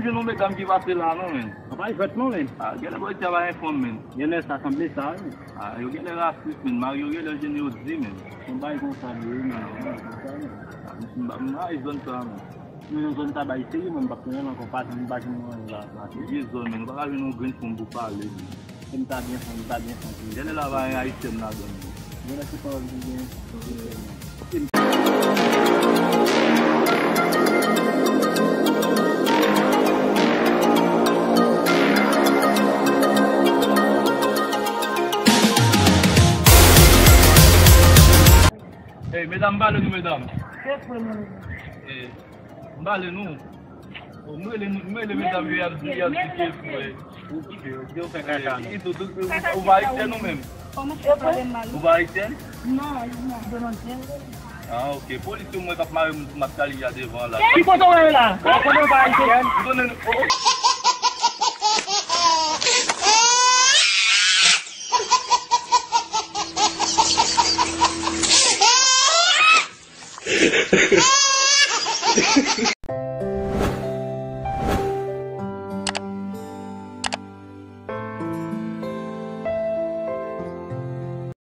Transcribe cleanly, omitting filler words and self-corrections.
je nou me kam ki va se la non men. Apa ifet nou men? Ah, gele boy te va inform men. Gele sa samble sa men. Ah, yo gele rasis men, mar yo gele jen yo di men. Son bay kon sa men. Mba izon sa men. Mwen yon zon tabay se yon mwen bak yon kon pat mwen bak yon la. Izon men, baka ven nou gren kon pou pale. Mta bien son. Gele la va yon item la don. Gele se pa wè gen. Hey, mesdames, mbale nou, mesdames. Mbale nou. Mwen le mesdames yo yal dike fwe. Yo fe kaka. Ou va iten nou men? Ou va iten? Non, non entiendo. Ah, ok. Polis yo mwen kap mare matkali ya devan la. Ki koto wè la? Koto ba iten? Donen...